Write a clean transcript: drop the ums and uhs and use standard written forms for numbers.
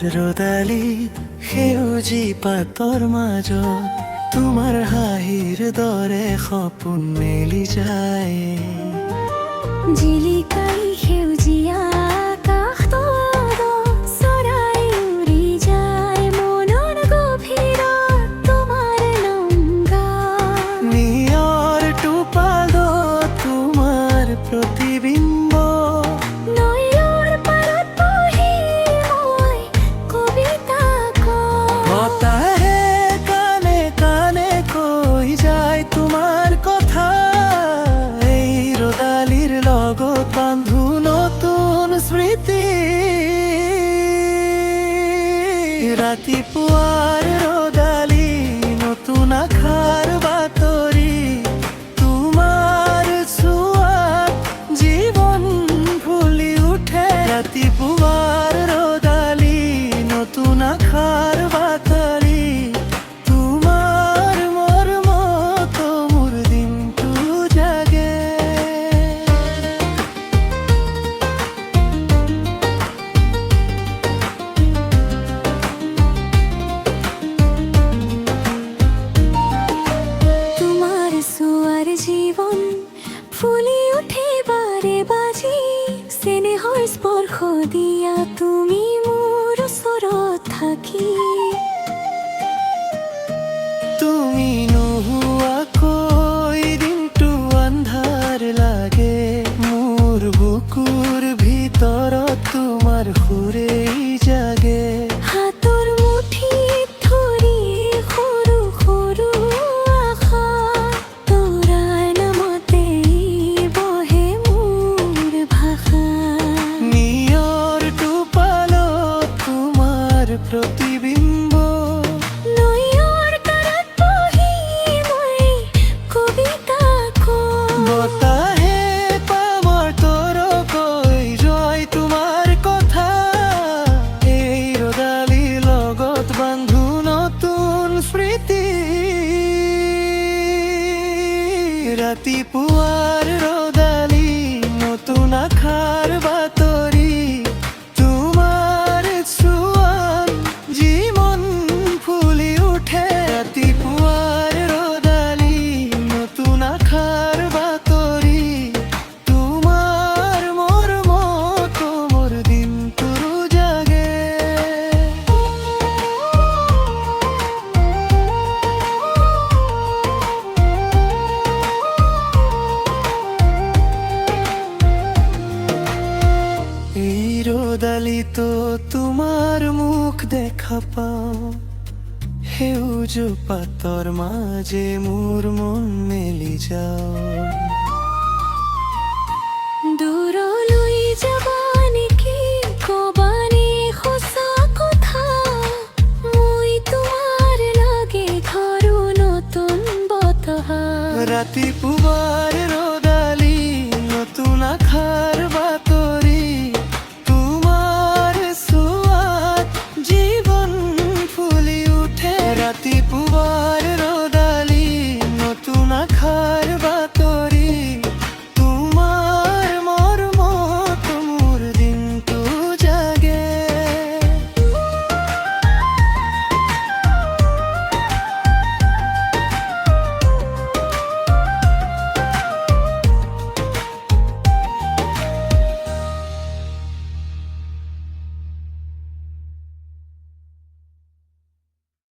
ৰদালি সেউজী পাতৰ মাজত তোমাৰ হাঁহিৰ দৰে সপোন মেলি যায়। জিলিকাই সেউজীয়া আকাশত চৰাই উৰি যায় মনৰ গভীৰত তোমাৰ নাম গায়। নিয়ৰ টোপালত তোমাৰ প্ৰতিবিম্ব নৈৰ পাৰত বহি মই কবিতা কওঁ। বতাহে কানে কানে কৈ যায় তোমাৰ কথা। এই ৰদালিৰ লগত বান্ধো নতুন স্মৃতি। ৰাতিপুৱাৰ ৰদালি নতুন আশাৰ বাতৰি তোমাৰ ছোৱাত জীৱন ফুলি উঠে। ৰাতিপুৱাৰ ৰদালি নতুন আশাৰ বাতৰি তোমাৰ মৰমত মোৰ দিনটো জাগে। তোমার ছোঁয়ার জীবন ফুলি উঠে বারে বাজি স্নেহৰ স্পৰ্শ দিয়া তুমি মোৰ ওচৰত থাকি। তুমি নোহোৱাকৈ দিনটো আন্ধাৰ লাগে। মোৰ বুকুৰ ভিতৰত তোমাৰ সুৰেই জাগে। হাতৰ মুঠিত ধৰি সৰু সৰু আশা তৰাৰ নামতেই বহে মোৰ ভাষা। নিয়ৰ টোপালত তোমাৰ প্ৰতিবিম্ব নৈৰ কাষত বহি মই কবিতা কওঁ। বতাহে পামৰ তৰকৈ ৰয় তোমাৰ কথা। এই ৰদালিৰ লগত বান্ধো নতুন স্মৃতি। ৰাতিপুৱাৰ ৰদালি নতুন আশাৰ বাতৰি তোমাৰ ছোৱাত জীৱন ফুলি উঠে। ৰাতিপুৱাৰ ৰদালি নতুন আশাৰ বাতৰি তোমাৰ মৰমত মোৰ দিনটো জাগে। এই ৰদালিতো তোমাৰ মুখ দেখা পাওঁ। সেউজ পাতৰ মাজে মোৰ মন মেলি যাওঁ। দূৰলৈ যাবা নেকি কবানে সঁচা কথা মই তোমাৰ লাগে ঘৰো নতুন বতাহ। ৰাতিপুৱাৰ ৰদালি নতুন আশাৰ বাতৰি তোমাৰ ছোৱাত জীৱন ফুলি উঠে। ৰাতিপুৱাৰ